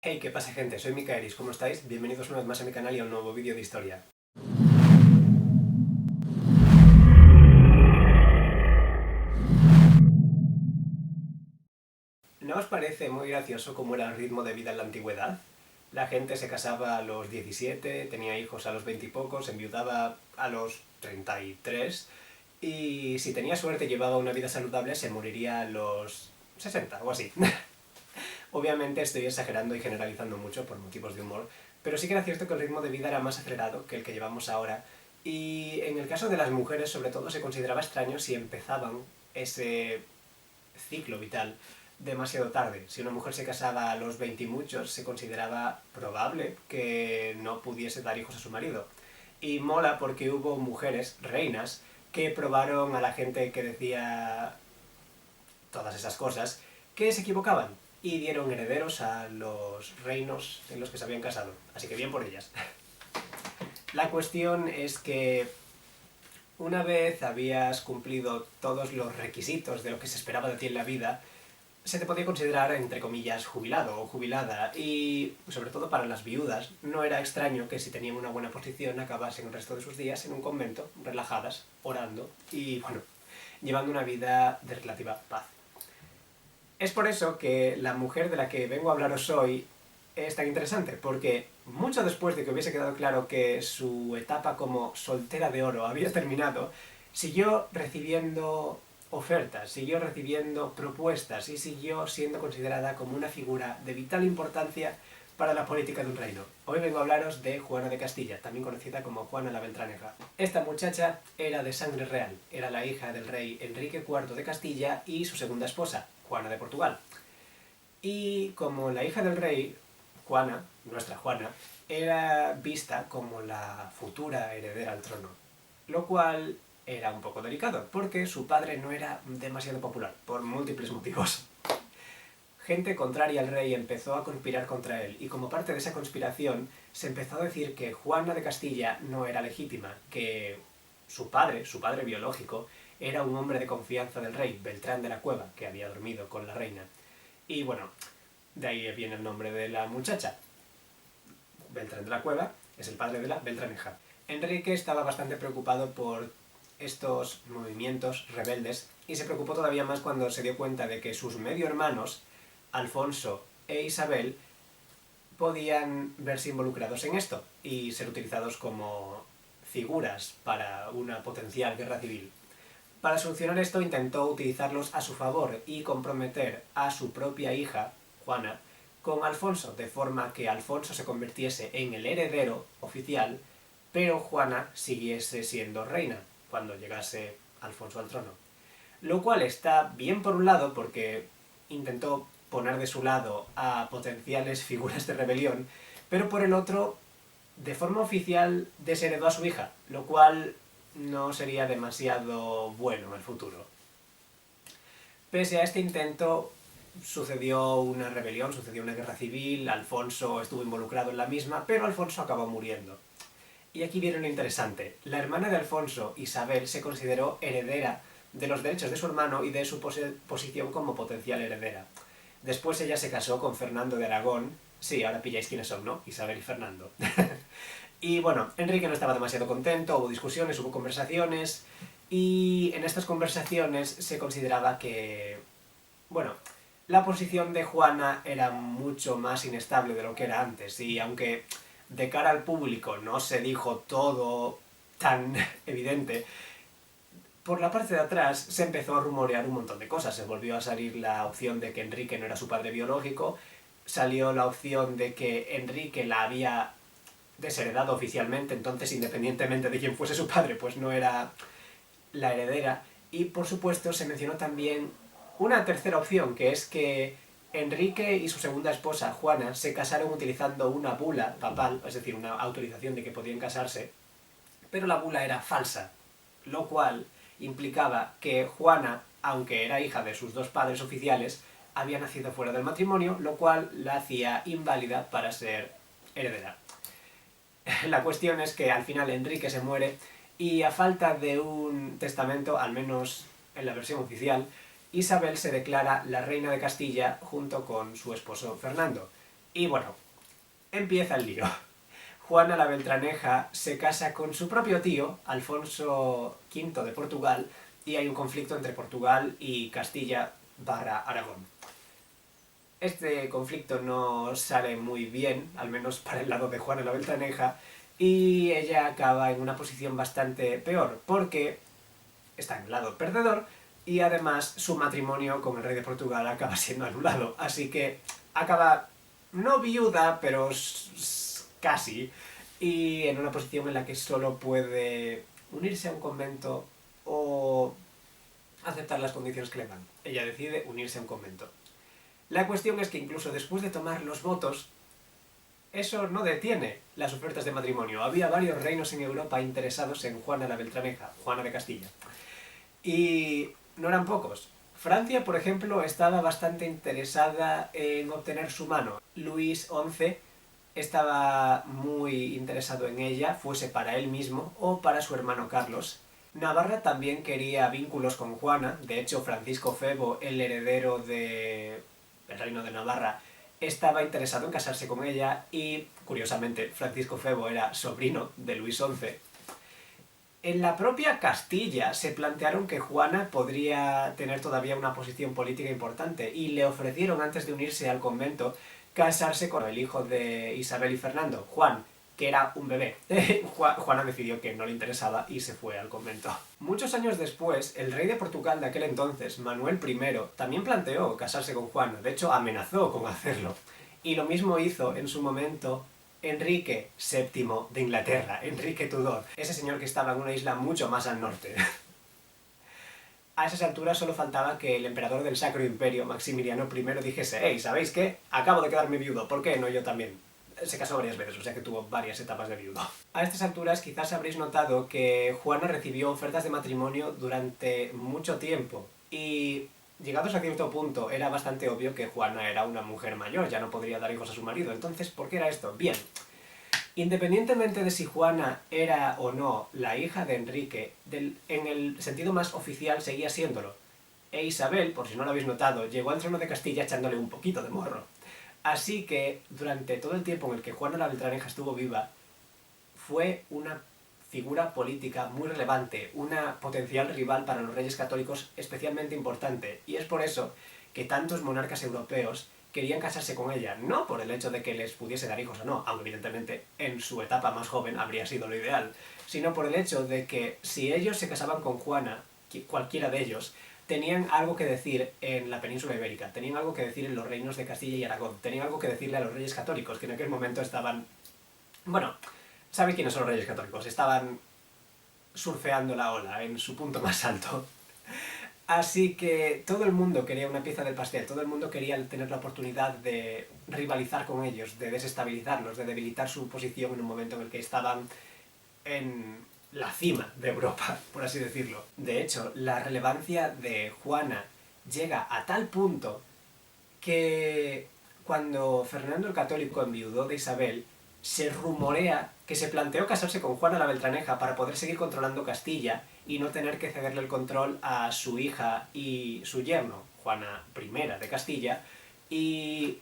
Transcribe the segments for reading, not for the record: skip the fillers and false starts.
Hey, ¿qué pasa, gente? Soy Mikaelis, ¿cómo estáis? Bienvenidos una vez más a mi canal y a un nuevo vídeo de historia. ¿No os parece muy gracioso cómo era el ritmo de vida en la antigüedad? La gente se casaba a los 17, tenía hijos a los 20 y pocos, enviudaba a los 33 y si tenía suerte y llevaba una vida saludable se moriría a los 60 o así. Obviamente estoy exagerando y generalizando mucho por motivos de humor, pero sí que era cierto que el ritmo de vida era más acelerado que el que llevamos ahora, y en el caso de las mujeres sobre todo se consideraba extraño si empezaban ese ciclo vital demasiado tarde. Si una mujer se casaba a los 20 y muchos, se consideraba probable que no pudiese dar hijos a su marido. Y mola porque hubo mujeres, reinas, que probaron a la gente que decía todas esas cosas, que se equivocaban y dieron herederos a los reinos en los que se habían casado. Así que bien por ellas. La cuestión es que una vez habías cumplido todos los requisitos de lo que se esperaba de ti en la vida, se te podía considerar, entre comillas, jubilado o jubilada, y sobre todo para las viudas no era extraño que si tenían una buena posición acabasen el resto de sus días en un convento, relajadas, orando y, bueno, llevando una vida de relativa paz. Es por eso que la mujer de la que vengo a hablaros hoy es tan interesante, porque mucho después de que hubiese quedado claro que su etapa como soltera de oro había terminado, siguió recibiendo ofertas, siguió recibiendo propuestas y siguió siendo considerada como una figura de vital importancia para la política de un reino. Hoy vengo a hablaros de Juana de Castilla, también conocida como Juana la Beltraneja. Esta muchacha era de sangre real, era la hija del rey Enrique IV de Castilla y su segunda esposa, Juana de Portugal. Y como la hija del rey, Juana, nuestra Juana, era vista como la futura heredera al trono, lo cual era un poco delicado, porque su padre no era demasiado popular, por múltiples motivos. Gente contraria al rey empezó a conspirar contra él, y como parte de esa conspiración se empezó a decir que Juana de Castilla no era legítima, que su padre biológico, era un hombre de confianza del rey, Beltrán de la Cueva, que había dormido con la reina. Y bueno, de ahí viene el nombre de la muchacha. Beltrán de la Cueva es el padre de la Beltraneja. Enrique estaba bastante preocupado por estos movimientos rebeldes y se preocupó todavía más cuando se dio cuenta de que sus medio hermanos, Alfonso e Isabel, podían verse involucrados en esto y ser utilizados como figuras para una potencial guerra civil. Para solucionar esto intentó utilizarlos a su favor y comprometer a su propia hija, Juana, con Alfonso, de forma que Alfonso se convirtiese en el heredero oficial, pero Juana siguiese siendo reina cuando llegase Alfonso al trono. Lo cual está bien por un lado porque intentó poner de su lado a potenciales figuras de rebelión, pero por el otro, de forma oficial, desheredó a su hija, lo cual no sería demasiado bueno en el futuro. Pese a este intento, sucedió una rebelión, sucedió una guerra civil, Alfonso estuvo involucrado en la misma, pero Alfonso acabó muriendo. Y aquí viene lo interesante. La hermana de Alfonso, Isabel, se consideró heredera de los derechos de su hermano y de su posición como potencial heredera. Después ella se casó con Fernando de Aragón. Sí, ahora pilláis quiénes son, ¿no? Isabel y Fernando. Y bueno, Enrique no estaba demasiado contento, hubo discusiones, hubo conversaciones, y en estas conversaciones se consideraba que, bueno, la posición de Juana era mucho más inestable de lo que era antes, y aunque de cara al público no se dijo todo tan evidente, por la parte de atrás se empezó a rumorear un montón de cosas. Se volvió a salir la opción de que Enrique no era su padre biológico, salió la opción de que Enrique la había desheredado oficialmente, entonces independientemente de quién fuese su padre, pues no era la heredera. Y por supuesto se mencionó también una tercera opción, que es que Enrique y su segunda esposa, Juana, se casaron utilizando una bula papal, es decir, una autorización de que podían casarse, pero la bula era falsa, lo cual implicaba que Juana, aunque era hija de sus dos padres oficiales, había nacido fuera del matrimonio, lo cual la hacía inválida para ser heredera. La cuestión es que al final Enrique se muere y a falta de un testamento, al menos en la versión oficial, Isabel se declara la reina de Castilla junto con su esposo Fernando. Y bueno, empieza el lío. Juana la Beltraneja se casa con su propio tío, Alfonso V de Portugal, y hay un conflicto entre Portugal y Castilla barra Aragón. Este conflicto no sale muy bien, al menos para el lado de Juana la Beltraneja, y ella acaba en una posición bastante peor, porque está en el lado perdedor, y además su matrimonio con el rey de Portugal acaba siendo anulado, así que acaba no viuda, pero casi, y en una posición en la que solo puede unirse a un convento o aceptar las condiciones que le dan. Ella decide unirse a un convento. La cuestión es que incluso después de tomar los votos, eso no detiene las ofertas de matrimonio. Había varios reinos en Europa interesados en Juana la Beltraneja, Juana de Castilla. Y no eran pocos. Francia, por ejemplo, estaba bastante interesada en obtener su mano. Luis XI estaba muy interesado en ella, fuese para él mismo o para su hermano Carlos. Navarra también quería vínculos con Juana, de hecho Francisco Febo, el heredero del reino de Navarra, estaba interesado en casarse con ella y, curiosamente, Francisco Febo era sobrino de Luis XI. En la propia Castilla se plantearon que Juana podría tener todavía una posición política importante y le ofrecieron, antes de unirse al convento, casarse con el hijo de Isabel y Fernando, Juan, que era un bebé. Juana decidió que no le interesaba y se fue al convento. Muchos años después, el rey de Portugal de aquel entonces, Manuel I, también planteó casarse con Juana, de hecho amenazó con hacerlo. Y lo mismo hizo en su momento Enrique VII de Inglaterra, Enrique Tudor, ese señor que estaba en una isla mucho más al norte. A esas alturas solo faltaba que el emperador del Sacro Imperio, Maximiliano I, dijese: «Hey, ¿sabéis qué? Acabo de quedarme viudo, ¿por qué no yo también?». Se casó varias veces, o sea que tuvo varias etapas de viudo. A estas alturas quizás habréis notado que Juana recibió ofertas de matrimonio durante mucho tiempo, y llegados a cierto punto era bastante obvio que Juana era una mujer mayor, ya no podría dar hijos a su marido. Entonces, ¿por qué era esto? Bien, independientemente de si Juana era o no la hija de Enrique, en el sentido más oficial seguía siéndolo. E Isabel, por si no lo habéis notado, llegó al trono de Castilla echándole un poquito de morro. Así que, durante todo el tiempo en el que Juana la Beltraneja estuvo viva, fue una figura política muy relevante, una potencial rival para los reyes católicos especialmente importante, y es por eso que tantos monarcas europeos querían casarse con ella, no por el hecho de que les pudiese dar hijos o no, aunque evidentemente en su etapa más joven habría sido lo ideal, sino por el hecho de que si ellos se casaban con Juana, cualquiera de ellos, tenían algo que decir en la península ibérica, tenían algo que decir en los reinos de Castilla y Aragón, tenían algo que decirle a los reyes católicos, que en aquel momento estaban... Bueno, ¿sabéis quiénes son los reyes católicos? Estaban surfeando la ola en su punto más alto. Así que todo el mundo quería una pieza del pastel, todo el mundo quería tener la oportunidad de rivalizar con ellos, de desestabilizarlos, de debilitar su posición en un momento en el que estaban en la cima de Europa, por así decirlo. De hecho, la relevancia de Juana llega a tal punto que cuando Fernando el Católico enviudó de Isabel, se rumorea que se planteó casarse con Juana la Beltraneja para poder seguir controlando Castilla y no tener que cederle el control a su hija y su yerno, Juana I de Castilla, y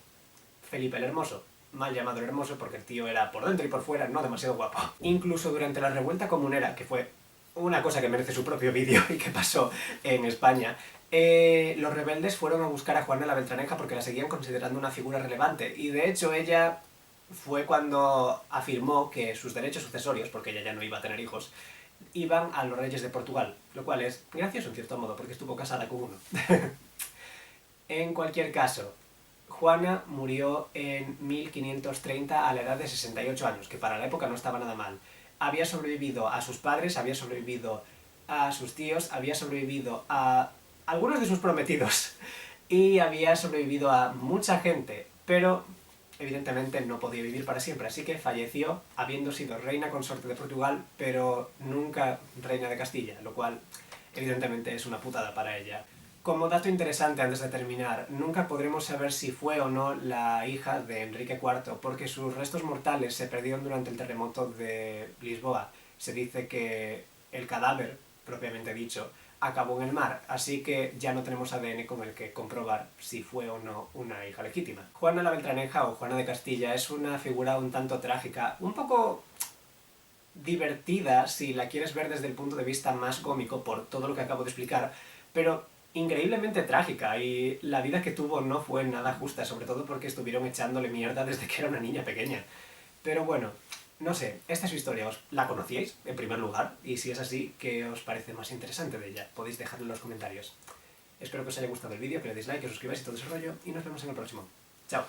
Felipe el Hermoso, mal llamado el Hermoso porque el tío era por dentro y por fuera no demasiado guapo. Incluso durante la revuelta comunera, que fue una cosa que merece su propio vídeo y que pasó en España, los rebeldes fueron a buscar a Juana la Beltraneja porque la seguían considerando una figura relevante, y de hecho ella fue cuando afirmó que sus derechos sucesorios, porque ella ya no iba a tener hijos, iban a los reyes de Portugal, lo cual es gracioso en cierto modo porque estuvo casada con uno. En cualquier caso, Juana murió en 1530 a la edad de 68 años, que para la época no estaba nada mal. Había sobrevivido a sus padres, había sobrevivido a sus tíos, había sobrevivido a algunos de sus prometidos y había sobrevivido a mucha gente, pero evidentemente no podía vivir para siempre, así que falleció habiendo sido reina consorte de Portugal, pero nunca reina de Castilla, lo cual evidentemente es una putada para ella. Como dato interesante antes de terminar, nunca podremos saber si fue o no la hija de Enrique IV, porque sus restos mortales se perdieron durante el terremoto de Lisboa. Se dice que el cadáver, propiamente dicho, acabó en el mar, así que ya no tenemos ADN con el que comprobar si fue o no una hija legítima. Juana la Beltraneja o Juana de Castilla es una figura un tanto trágica, un poco divertida si la quieres ver desde el punto de vista más cómico por todo lo que acabo de explicar, pero increíblemente trágica, y la vida que tuvo no fue nada justa, sobre todo porque estuvieron echándole mierda desde que era una niña pequeña. Pero bueno, no sé, esta es su historia. ¿Os la conocíais, en primer lugar? Y si es así, ¿qué os parece más interesante de ella? Podéis dejarlo en los comentarios. Espero que os haya gustado el vídeo, que le deis like, que os suscribáis y todo ese rollo, y nos vemos en el próximo. ¡Chao!